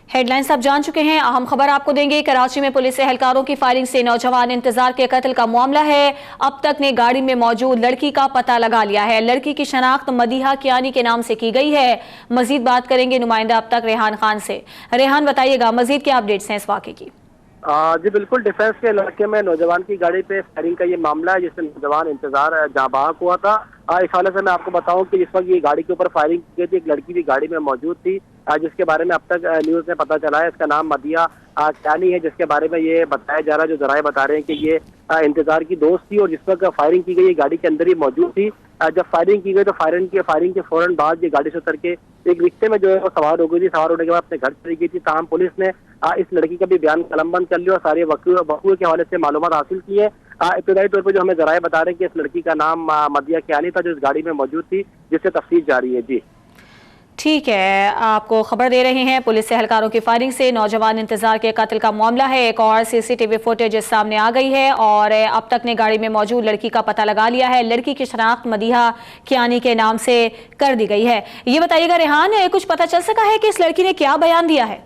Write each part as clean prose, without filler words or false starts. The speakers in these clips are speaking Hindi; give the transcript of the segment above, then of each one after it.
हेडलाइंस आप जान चुके हैं। अहम खबर आपको देंगे। कराची में पुलिस एहलकारों की फायरिंग से नौजवान इंतजार के कत्ल का मामला है। अब तक ने गाड़ी में मौजूद लड़की का पता लगा लिया है। लड़की की शनाख्त मदीहा कियानी के नाम से की गई है। मजीद बात करेंगे नुमाइंदा अब तक रेहान खान से। रेहान बताइएगा मजीद क्या अपडेट्स हैं इस वाक़े की। जी बिल्कुल, डिफेंस के इलाके में नौजवान की गाड़ी पे फायरिंग का ये मामला है जिससे नौजवान इंतजार जाँ बहक हुआ था। इस हवाले से मैं आपको बताऊं कि जिस वक्त ये गाड़ी के ऊपर फायरिंग की गई थी, एक लड़की भी गाड़ी में मौजूद थी जिसके बारे में अब तक न्यूज में पता चला है। इसका नाम मदिया कियानी है, जिसके बारे में ये बताया जा रहा है, जो जराए बता रहे हैं कि ये इंतजार की दोस्त थी और जिस वक्त फायरिंग की गई ये गाड़ी के अंदर ही मौजूद थी। जब फायरिंग की गई तो फायरिंग के फौरन बाद ये गाड़ी से उतर के एक रिक्शे में जो है वो सवार हो गई थी। सवार होने के बाद अपने घर चली गई थी। ताहम पुलिस ने इस लड़की का भी बयान कलमबंद कर लिया और सारे वकूए के हवाले से मालूमात हासिल की है। इब्तदाई तौर पर जो हमें जराए बता रहे हैं कि इस लड़की का नाम मदिया कियानी था, जो इस गाड़ी में मौजूद थी, जिससे तफ्तीश जारी है। जी ठीक है, आपको खबर दे रहे हैं पुलिस एहलकारों की फायरिंग से नौजवान इंतजार के कत्ल का मामला है। एक और सीसीटीवी फुटेज सामने आ गई है और अब तक ने गाड़ी में मौजूद लड़की का पता लगा लिया है। लड़की की शनाख्त मदीहा कियानी के नाम से कर दी गई है। ये बताइएगा रेहान, कुछ पता चल सका है कि इस लड़की ने क्या बयान दिया है?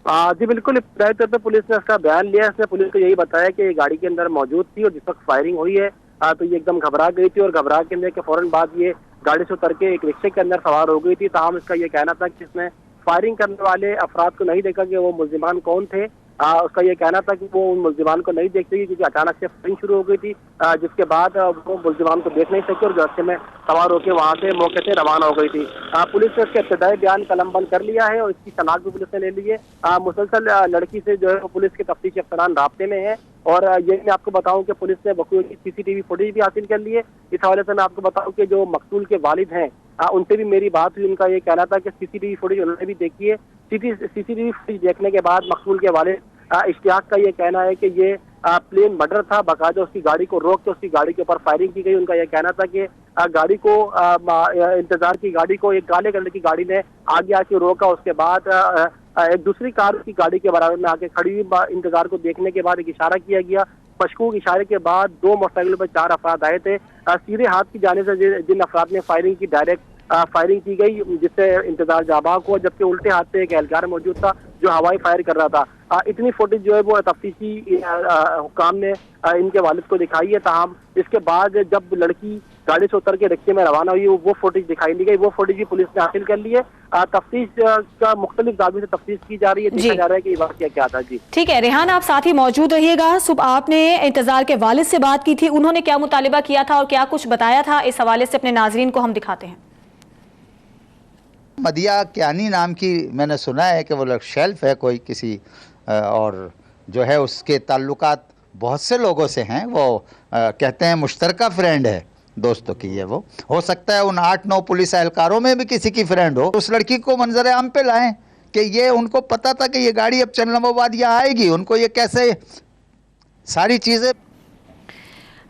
जी बिल्कुल, इब्तदाई तौर पर पुलिस ने उसका बयान लिया। इसने पुलिस को यही बताया कि ये गाड़ी के अंदर मौजूद थी और जिस वक्त फायरिंग हुई है तो ये एकदम घबरा गई थी और घबरा के फौरन बाद ये गाड़ी से उतर के एक रिक्शे के अंदर सवार हो गई थी। ताहम इसका ये कहना था कि इसने फायरिंग करने वाले अफराद को नहीं देखा कि वो मुल्जिमान कौन थे। उसका ये कहना था कि वो उन मुल्जिमान को नहीं देख सकी क्योंकि अचानक से फायरिंग शुरू हो गई थी, जिसके बाद वो मुल्जिमान को देख नहीं सके और रिक्शे में सवार होकर वहां से मौके से रवाना हो गई थी। पुलिस ने इसके इब्तदाई बयान कलमबंद कर लिया है और इसकी शनाख्त भी पुलिस ने ले ली है। मुसलसल लड़की से जो है वो पुलिस के तफ्तीशी अफसरान राब्ते में है और ये मैं आपको बताऊं कि पुलिस ने वकूए की सीसीटीवी फुटेज भी हासिल कर ली है। इस हवाले से मैं आपको बताऊं कि जो मकतूल के वालिद हैं उनसे भी मेरी बात हुई। उनका ये कहना था कि सीसीटीवी फुटेज उन्होंने भी देखी है। सीसीटीवी फुटेज देखने के बाद मकतूल के वालिद इश्तियाक का ये कहना है कि ये प्लेन मर्डर था। बाकायदा उसकी गाड़ी को रोक के उसकी गाड़ी के ऊपर फायरिंग की गई। उनका यह कहना था कि गाड़ी को इंतजार की गाड़ी को एक काले कलर की गाड़ी ने आगे आके रोका। उसके बाद एक दूसरी कार की गाड़ी के बराबर में आके खड़ी हुई। इंतजार को देखने के बाद एक इशारा किया गया। मशकूक इशारे के बाद दो मोटरसाइकिलों पर 4 अफराद आए थे। सीधे हाथ की जाने से जिन अफराद ने फायरिंग की, डायरेक्ट फायरिंग की गई, जिससे इंतजार जाँ बहक हुआ, जबकि उल्टे हाथ से एक एहलकार मौजूद था जो हवाई फायर कर रहा था। इतनी फुटेज जो है वो तफ्तीशी हुक्काम ने इनके वालिद को दिखाई है। ताहम इसके बाद जब लड़की गाड़ी से उतर के रिक्शे में रवाना हुई वो फुटेज दिखाई दी गई। वो फुटेज भी पुलिस ने हासिल कर ली है। तफ्तीश का मुख्तलिफ दावे से तफ्तीश की जा रही है। देखा जा रहा है कि ये वाकया क्या था। जी ठीक है रेहान, आप साथ ही मौजूद रहिएगा। सुबह आपने इंतजार के वालिद से बात की थी, उन्होंने क्या मुतालिबा किया था और क्या कुछ बताया था, इस हवाले से अपने नाजरीन को हम दिखाते हैं। मदिया कियानी नाम की मैंने सुना है कि वो शेल्फ है कोई किसी और जो है उसके ताल्लुकात बहुत से लोगों से हैं। वो कहते हैं मुश्तरका फ्रेंड है दोस्तों की। ये वो हो सकता है उन 8-9 पुलिस एहलकारों में भी किसी की फ्रेंड हो। उस लड़की को मंजर आम पे लाएं कि ये उनको पता था कि ये गाड़ी अब चंदनाबाद यहाँ आएगी। उनको ये कैसे सारी चीज़ें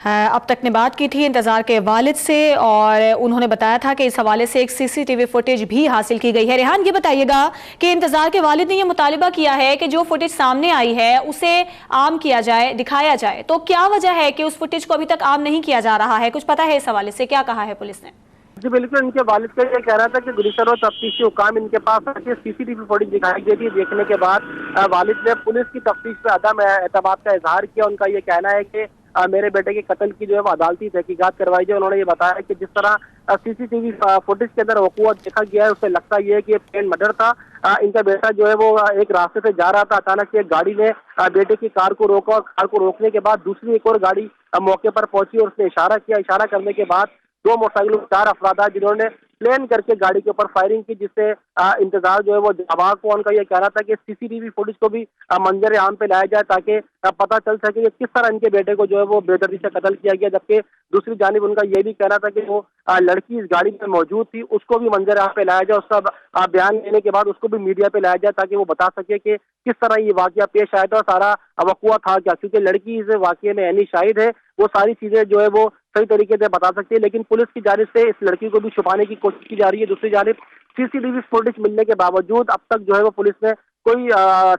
अब तक ने बात की थी इंतजार के वालिद से और उन्होंने बताया था कि इस हवाले से एक सीसीटीवी फुटेज भी हासिल की गई है। रेहान, ये बताइएगा कि इंतजार के वालिद ने यह मुतालिबा किया है कि जो फुटेज सामने आई है उसे आम किया जाए, दिखाया जाए, तो क्या वजह है कि उस फुटेज को अभी तक आम नहीं किया जा रहा है? कुछ पता है इस हवाले से, क्या कहा है पुलिस ने? जी बिल्कुल, इनके वालिद का ये कह रहा था कि गुज़िश्ता रोज़ तफ्तीशी हुक्काम इनके पास सीसीटीवी फुटेज दिखाई गई थी। देखने के बाद वालिद ने पुलिस की तफ्तीश पर अदम एतमाद का इजहार किया। उनका ये कहना है कि मेरे बेटे के कत्ल की जो है वो अदालती तहकीकात करवाई जाए। उन्होंने ये बताया कि जिस तरह सीसीटीवी फुटेज के अंदर वक़ूआ देखा गया है उससे लगता ये है कि प्लेन मर्डर था। इनका बेटा जो है वो एक रास्ते से जा रहा था, अचानक से एक गाड़ी ने बेटे की कार को रोका और कार को रोकने के बाद दूसरी एक और गाड़ी मौके पर पहुंची और उसने इशारा किया। इशारा करने के बाद 2 मोटरसाइकिलों 4 अफराद आए जिन्होंने प्लेन करके गाड़ी के ऊपर फायरिंग की, जिससे इंतजार जो है वो जाँ बहक हुआ। उनका यह कहना था कि सीसीटीवी फुटेज को भी मंजर आम पे लाया जाए ताकि पता चल सके कि किस तरह इनके बेटे को जो है वो बेदर्दी से कत्ल किया गया। जबकि दूसरी जानिब उनका यह भी कहना था कि वो लड़की इस गाड़ी में मौजूद थी, उसको भी मंजर आम पे लाया जाए। उसका बयान लेने के बाद उसको भी मीडिया पे लाया जाए ताकि वो बता सके कि किस तरह ये वाकया पेश आया था और सारा वक़ूआ था क्या, क्योंकि लड़की इस वाकये में ऐनी शाहिद है। वो सारी चीजें जो है वो सही तरीके से बता सकती है, लेकिन पुलिस की जानिब से इस लड़की को भी छुपाने की कोशिश की जा रही है। दूसरी जानिब सीसीटीवी फुटेज मिलने के बावजूद अब तक जो है वो पुलिस ने कोई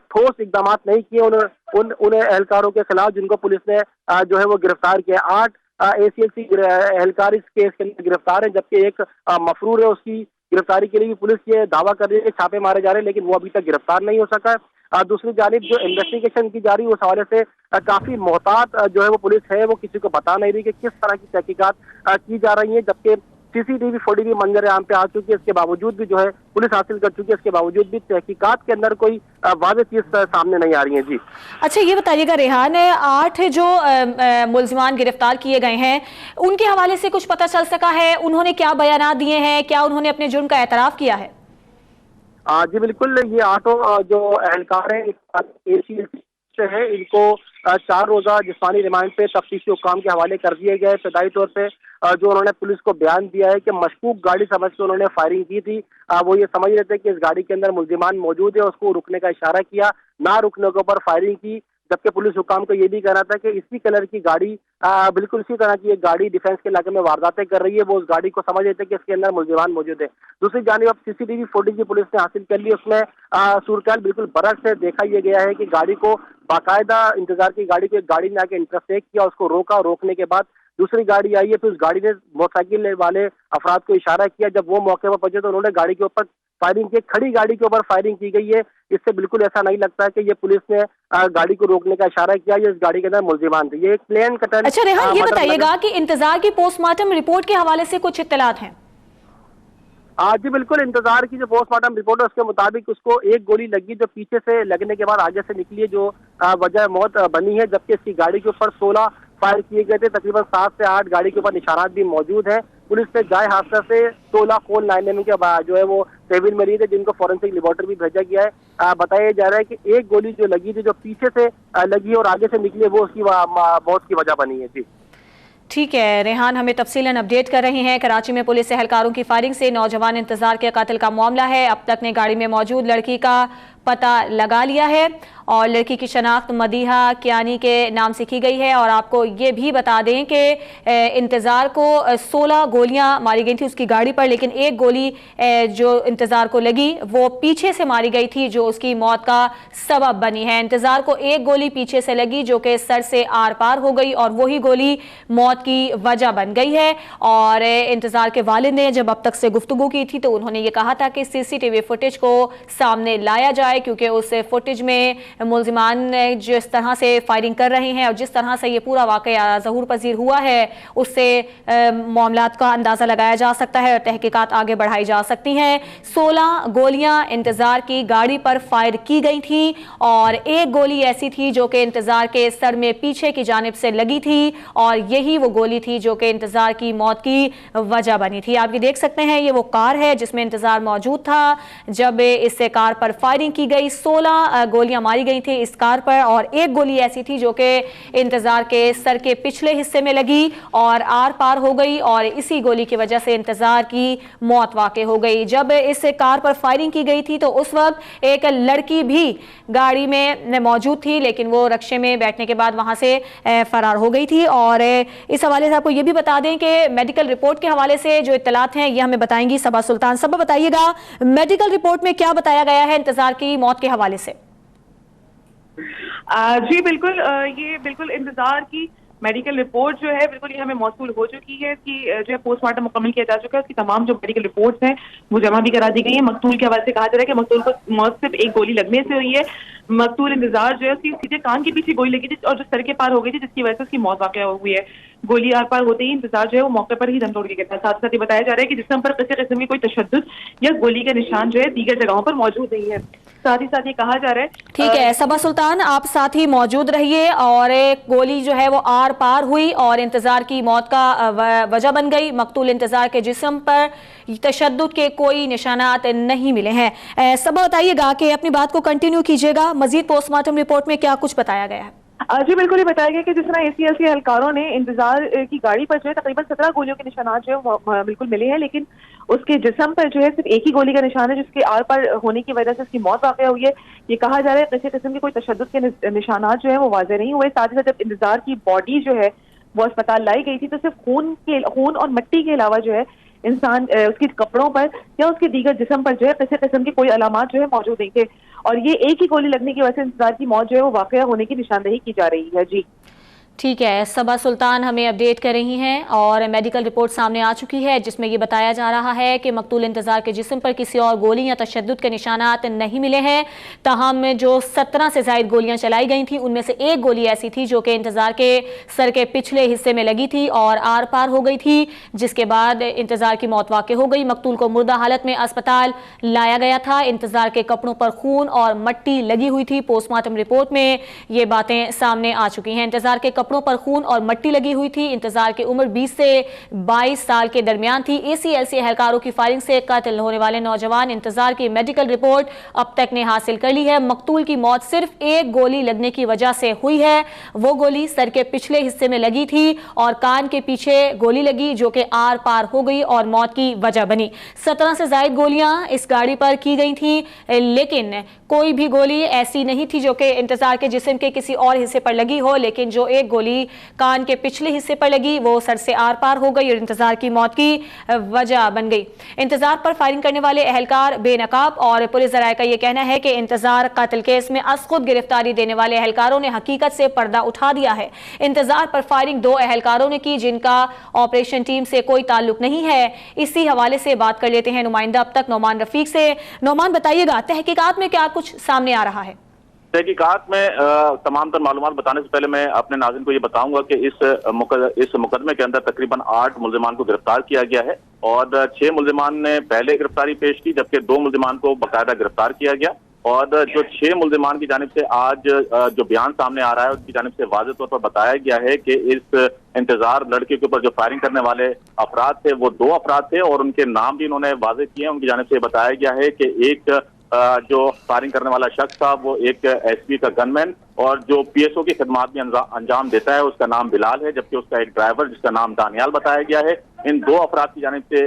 ठोस इकदाम नहीं किए उन एहलकारों के खिलाफ जिनको पुलिस ने जो है वो गिरफ्तार किया। 8 ACLC एहलकार इस केस के अंदर गिरफ्तार है, जबकि एक मफरूर है उसकी गिरफ्तारी के लिए भी पुलिस ये दावा कर रही है कि छापे मारे जा रहे हैं, लेकिन वो अभी तक गिरफ्तार नहीं हो सका है। दूसरी जानिब जो इन्वेस्टिगेशन की जा रही है उस हवाले से काफी मोहतात जो है वो पुलिस है, वो किसी को बता नहीं रही कि किस तरह की तहकीकात की जा रही है, जबकि सीसीटीवी फुटेज भी मंजर आम पे आ चुकी है। इसके बावजूद भी जो है पुलिस हासिल कर चुकी है, इसके बावजूद भी तहकीकात के अंदर कोई वाज़ेह चीज सामने नहीं आ रही है। जी अच्छा, ये बताइएगा रेहान, 8 जो मुल्जिमान गिरफ्तार किए गए हैं उनके हवाले से कुछ पता चल सका है? उन्होंने क्या बयानात दिए हैं? क्या उन्होंने अपने जुर्म का एतराफ किया है? जी बिल्कुल, ये 8 जो एहलकार हैं है, इनको 4 रोजा जिस्मानी रिमांड पे तफ्तीशी हुक्काम के हवाले कर दिए गए। इब्तदाई तौर पे जो उन्होंने पुलिस को बयान दिया है कि मशकूक गाड़ी समझ के उन्होंने फायरिंग की थी। वो ये समझ रहे थे कि इस गाड़ी के अंदर मुल्जिमान मौजूद है, उसको रुकने का इशारा किया, ना रुकने के ऊपर फायरिंग की। जबकि पुलिस हुकाम को ये भी कहना था कि इसी कलर की गाड़ी, बिल्कुल इसी तरह की एक गाड़ी डिफेंस के इलाके में वारदातें कर रही है, वो उस गाड़ी को समझ रहे थे कि इसके अंदर मुल्जिमान मौजूद है। दूसरी जानिब अब सीसीटीवी फुटेज भी पुलिस ने हासिल कर ली, उसमें सूरत बिल्कुल बरक से देखा यह गया है कि गाड़ी को बाकायदा इंतजार की गाड़ी को एक गाड़ी ने आके इंटरसेक्ट किया, उसको रोका, रोकने के बाद दूसरी गाड़ी आई है, फिर उस गाड़ी ने मोटरसाइकिल वाले अफराद को इशारा किया। जब वो मौके पर पहुंचे तो उन्होंने गाड़ी के ऊपर फायरिंग की, खड़ी गाड़ी के ऊपर फायरिंग की गई है। इससे बिल्कुल ऐसा नहीं लगता है कि ये पुलिस ने गाड़ी को रोकने का इशारा किया, ये इस गाड़ी के अंदर मुल्जिमान थे। ये एक प्लेन कटर। अच्छा रेहान, ये बताइएगा कि इंतजार की पोस्टमार्टम रिपोर्ट के हवाले से कुछ इत्तलात हैं? जी बिल्कुल, इंतजार की जो पोस्टमार्टम रिपोर्ट है उसके मुताबिक उसको एक गोली लगी जो पीछे से लगने के बाद आगे से निकली है, जो वजह मौत बनी है। जबकि इसकी गाड़ी के ऊपर 16 फायर किए गए थे। तकरीबन 7 से 8 गाड़ी के ऊपर निशानात भी मौजूद हैं। पुलिस ने जाए हादसा से 16 खून लाने के बाद जो है वो तहवील मरीज है, जिनको फॉरेंसिक लेबोरेटरी भी भेजा गया है। बताया जा रहा है कि एक गोली जो लगी थी, जो पीछे से लगी और आगे से निकली, वो उसकी मौत की वजह बनी है। जी ठीक है रेहान, हमें तफसीलन अपडेट कर रहे हैं। कराची में पुलिस एहलकारों की फायरिंग से नौजवान इंतजार के कत्ल का मामला है। अब तक ने गाड़ी में मौजूद लड़की का पता लगा लिया है और लड़की की शनाख्त मदीहा कियानी के नाम से की गई है। और आपको ये भी बता दें कि इंतज़ार को 16 गोलियां मारी गई थी उसकी गाड़ी पर, लेकिन एक गोली जो इंतज़ार को लगी वो पीछे से मारी गई थी, जो उसकी मौत का सबब बनी है। इंतज़ार को एक गोली पीछे से लगी जो कि सर से आर पार हो गई और वही गोली मौत की वजह बन गई है। और इंतज़ार के वालिद ने जब अब तक से गुफ्तगू की थी तो उन्होंने ये कहा था कि सीसीटीवी फुटेज को सामने लाया जाए, क्योंकि उस फुटेज में मुल्जिमान जिस तरह से फायरिंग कर रहे हैं और जिस तरह से ये पूरा वाकया ज़हूर पजीर हुआ है उससे मामलात का अंदाज़ा लगाया जा सकता है और तहकीकात आगे बढ़ाई जा सकती हैं। 16 गोलियां इंतज़ार की गाड़ी पर फायर की गई थी और एक गोली ऐसी थी जो कि इंतज़ार के सर में पीछे की जानिब से लगी थी और यही वो गोली थी जो कि इंतज़ार की मौत की वजह बनी थी। आप ये देख सकते हैं, ये वो कार है जिसमें इंतज़ार मौजूद था जब इस कार पर फायरिंग की गई। 16 गोलियां मारी गई थी इस कार पर और एक गोली ऐसी थी जो कि इंतजार के सर के पिछले हिस्से में लगी और आर पार हो गई और इसी गोली की वजह से इंतजार की मौत वाक़ हो गई। जब इस कार पर फायरिंग की गई थी तो उस वक्त एक लड़की भी गाड़ी में मौजूद थी, लेकिन वो रक्शे में बैठने के बाद वहां से फरार हो गई थी। और इस हवाले से आपको ये भी बता दें कि मेडिकल रिपोर्ट के हवाले से जो इत्तलात हैं ये हमें बताएंगी सबा सुल्तान। सबा, बताइएगा मेडिकल रिपोर्ट में क्या बताया गया है इंतजार की मौत के हवाले से? जी बिल्कुल, ये बिल्कुल इंतजार की मेडिकल रिपोर्ट जो है बिल्कुल ये हमें मौसूल हो चुकी है कि जो है पोस्टमार्टम मुकम्मल किया जा चुका है। उसकी तमाम जो मेडिकल रिपोर्ट्स हैं वो जमा भी करा दी गई है। मकतूल के हवाले से कहा जा रहा है कि मकतूल को मौत सिर्फ एक गोली लगने से हुई है। मकतूल इंतजार जो है उसकी सीधे कान के पीछे गोली लगी थी और जो सर के पार हो गई थी, जिसकी वजह से उसकी मौत वाक़ हुई है। गोली आर पार होते ही इंतजार जो है वो मौके पर ही दम तोड़ के गिरता है। साथ साथ ये बताया जा रहा है कि जिस्म पर किसी किस्म की कोई तशद्दुद या गोली का निशान जो है दीगर जगहों पर मौजूद नहीं है। साथ ही साथ ये कहा जा रहा है, ठीक है सबा सुल्तान, आप साथ ही मौजूद रहिए। और गोली जो है वो आर पार हुई और इंतजार की मौत का वजह बन गई। मकतूल इंतजार के जिस्म पर तशद्दुद के कोई निशानात नहीं मिले हैं। सबा बताइएगा कि अपनी बात को कंटिन्यू कीजिएगा, मजीद पोस्टमार्टम रिपोर्ट में क्या कुछ बताया गया है? जी बिल्कुल, ये बताया गया कि जिस तरह ACLC एहलकारों ने इंतजार की गाड़ी पर जो है तकरीबन 17 गोलियों के निशानात जो है बिल्कुल मिले हैं, लेकिन उसके जिस्म पर जो है सिर्फ एक ही गोली का निशान है जिसके आर पार होने की वजह से उसकी मौत वाक़ हुई है। ये कहा जा रहा है किसी किस्म के कोई तशद्दुद के निशानात जो है वो वाज़ेह नहीं हुए। साथ ही साथ जब इंतजार की बॉडी जो है वो अस्पताल लाई गई थी तो सिर्फ खून और मिट्टी के अलावा जो है इंसान उसके कपड़ों पर या उसके दीगर जिस्म पर जो है किसी किस्म के कोई अलामात जो है मौजूद नहीं थे और ये एक ही गोली लगने की वजह से इंतजार की मौत जो है वो वाक़या होने की निशानदेही की जा रही है। जी ठीक है, सबा सुल्तान हमें अपडेट कर रही हैं और मेडिकल रिपोर्ट सामने आ चुकी है जिसमें ये बताया जा रहा है कि मकतूल इंतजार के जिस्म पर किसी और गोली या तशद्दुद के निशानात नहीं मिले हैं। ताहम जो 17 से ज़ायद गोलियां चलाई गई थी उनमें से एक गोली ऐसी थी जो कि इंतजार के सर के पिछले हिस्से में लगी थी और आर पार हो गई थी, जिसके बाद इंतजार की मौत वाक़ हो गई। मकतूल को मुर्दा हालत में अस्पताल लाया गया था। इंतजार के कपड़ों पर खून और मट्टी लगी हुई थी। पोस्टमार्टम रिपोर्ट में ये बातें सामने आ चुकी हैं। इंतजार के कपड़ों पर खून और मट्टी लगी हुई थी। इंतजार की उम्र 20 से 22 साल के दरमियान थी। ACLC एहलकारों की फायरिंग से कत्ल होने वाले नौजवान इंतजार की मेडिकल रिपोर्ट अब तक ने हासिल कर ली है। मकतूल की मौत सिर्फ एक गोली लगने की वजह से हुई है। वो गोली सर के पिछले हिस्से में लगी थी और कान के पीछे गोली लगी जो कि आर पार हो गई और मौत की वजह बनी। 17 से ज्यादा गोलियां इस गाड़ी पर की गई थी, लेकिन कोई भी गोली ऐसी नहीं थी जो कि इंतजार के जिस्म के किसी और हिस्से पर लगी हो, लेकिन जो एक गोली कान के पिछले हिस्से पर लगी वो सर से आर पार हो गई और इंतजार की मौत की वजह बन गई। इंतजार पर फायरिंग करने वाले एहलकार बेनकाब और पुलिस जराये का यह कहना है कि इंतजार कत्ल केस में खुद गिरफ्तारी देने वाले एहलकारों ने हकीकत से पर्दा उठा दिया है। इंतजार पर फायरिंग 2 एहलकारों ने की जिनका ऑपरेशन टीम से कोई ताल्लुक नहीं है। इसी हवाले से बात कर लेते हैं नुमाइंदा अब तक नौमान रफीक से। नौमान, बताइएगा तहकीकात में क्या कुछ सामने आ रहा है? तहकीकात में तमाम तर मालूमात बताने से पहले मैं अपने नाज़रीन को ये बताऊंगा कि इस मुकदमे के अंदर तकरीबन 8 मुल्जिमान को गिरफ्तार किया गया है और 6 मुल्जिमान ने पहले गिरफ्तारी पेश की, जबकि 2 मुल्जिमान को बाकायदा गिरफ्तार किया गया। और जो 6 मुल्जिमान की जानिब से आज जो बयान सामने आ रहा है उसकी जानिब से वाज़ेह तौर पर बताया गया है कि इस इंतजार लड़के के ऊपर जो फायरिंग करने वाले अफराद थे वो 2 अफराद थे और उनके नाम भी इन्होंने वाज़ेह किए हैं। उनकी जानिब से बताया गया है कि एक जो फायरिंग करने वाला शख्स था वो एक SP का गनमैन और जो PSO की खिदमात भी अंजाम देता है उसका नाम बिलाल है, जबकि उसका एक ड्राइवर जिसका नाम दानियाल बताया गया है। इन 2 अफराद की जानिब से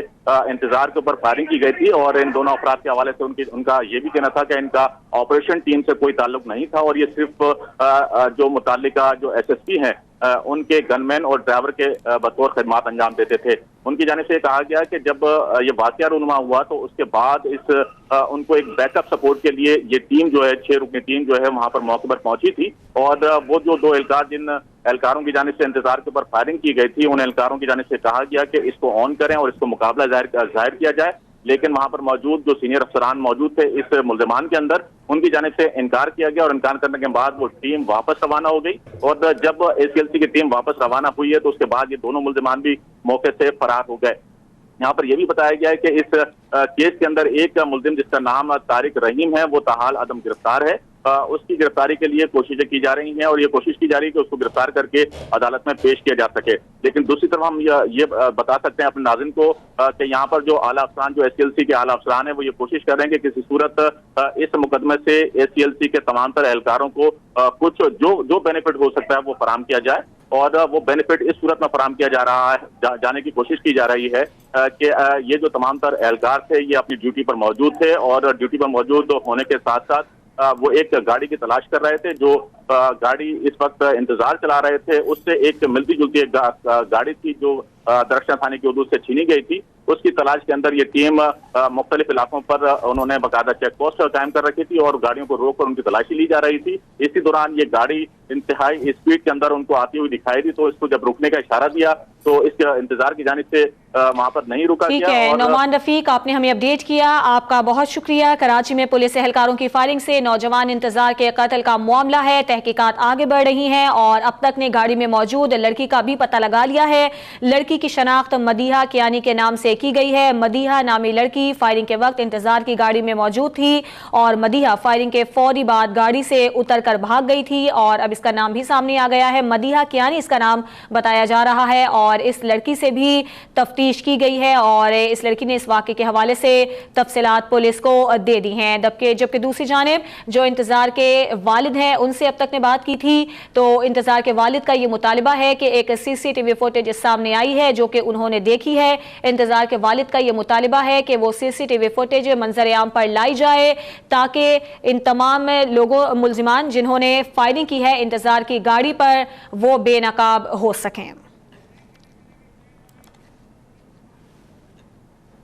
इंतजार के ऊपर फायरिंग की गई थी और इन दोनों अफराद के हवाले से उनका ये भी कहना था कि इनका ऑपरेशन टीम से कोई ताल्लुक नहीं था और ये सिर्फ जो मुतालिका जो SSP हैं उनके गनमैन और ड्राइवर के बतौर खिदमात अंजाम देते थे। उनकी जानिब से कहा गया कि जब ये वाक़या रूनुमा हुआ तो उसके बाद उनको एक बैकअप सपोर्ट के लिए ये टीम जो है 6 रुकनी टीम जो है वहां पर मौके पर पहुंची थी और वो जो 2 एहलकार जिन एहलकारों की जानिब से इंतजार के ऊपर फायरिंग की गई थी उन एहलकारों की जानिब से कहा गया कि इसको ऑन करें और इसको मुकाबला जाहिर किया जाए, लेकिन वहां पर मौजूद जो सीनियर अफसरान मौजूद थे इस मुल्जिमान के अंदर उनकी जानिब से इनकार किया गया और इनकार करने के बाद वो टीम वापस रवाना हो गई। और जब ACLC की टीम वापस रवाना हुई है तो उसके बाद ये दोनों मुल्जिमान भी मौके से फरार हो गए। यहाँ पर यह भी बताया गया है कि इस केस के अंदर एक मुल्जिम जिसका नाम तारिक रहीम है वो ताहाल अदम गिरफ्तार है। उसकी गिरफ्तारी के लिए कोशिशें की जा रही हैं और ये कोशिश की जा रही है कि उसको गिरफ्तार करके अदालत में पेश किया जा सके। लेकिन दूसरी तरफ हम ये बता सकते हैं अपने नाज़रीन को कि यहाँ पर जो आला अफसरान जो ACLC के आला अफसरान है वो ये कोशिश कर रहे हैं कि किसी सूरत इस मुकदमे से ACLC के तमाम तर एहलकारों को कुछ जो बेनिफिट हो सकता है वो फराहम किया जाए और वो बेनिफिट इस सूरत में फराहम किया जा रहा है जाने की कोशिश की जा रही है कि ये जो तमाम तर एहलकार थे ये अपनी ड्यूटी पर मौजूद थे और ड्यूटी पर मौजूद होने के साथ साथ वो एक गाड़ी की तलाश कर रहे थे। जो गाड़ी इस वक्त इंतजार चला रहे थे उससे एक मिलती जुलती एक गाड़ी थी जो दरख्शां थाने की हदूद से छीनी गई थी। उसकी तलाश के अंदर ये टीम मुख्तलिफ इलाकों पर उन्होंने बाकायदा चेक पोस्ट कायम कर रखी थी और गाड़ियों को रोक कर उनकी तलाशी ली जा रही थी। इसी दौरान ये गाड़ी इंतहाई स्पीड के अंदर उनको आती हुई दिखाई दी तो इसको जब रुकने का इशारा दिया तो इसके इंतजार की जानिब से वहां पर नहीं रुका गया। ठीक है नौमान रफीक, आपने हमें अपडेट किया, आपका बहुत शुक्रिया। कराची में पुलिस एहलकारों की फायरिंग से नौजवान इंतजार के कत्ल का मामला है। तहकीकात आगे बढ़ रही हैं और अब तक ने गाड़ी में मौजूद लड़की का भी पता लगा लिया है। लड़की की शनाख्त मदीहा कियानी के नाम से की गई है। मदीहा नामी लड़की फायरिंग के वक्त इंतजार की गाड़ी में मौजूद थी और मदीहा फायरिंग के फौरी बाद गाड़ी से उतर कर भाग गई थी और अब इसका नाम भी सामने आ गया है। मदीहा कियानी इसका नाम बताया जा रहा है और इस लड़की से भी तफ्तीश की गई है और इस लड़की ने इस वाक़े के हवाले से तफसीलात पुलिस को दे दी हैं। जबकि दूसरी जानिब जो इंतजार के वालिद हैं उनसे अब तक ने बात की थी तो इंतजार के वालिद का ये मुतालिबा है कि एक CCTV फुटेज सामने आई है जो कि उन्होंने देखी है। इंतजार के वालिद का ये मुतालिबा है कि वो CCTV फुटेज मंजर आम पर लाई जाए ताकि इन तमाम लोगों मुल्जिमान जिन्होंने फायरिंग की है इंतजार की गाड़ी पर वो बेनकाब हो सकें।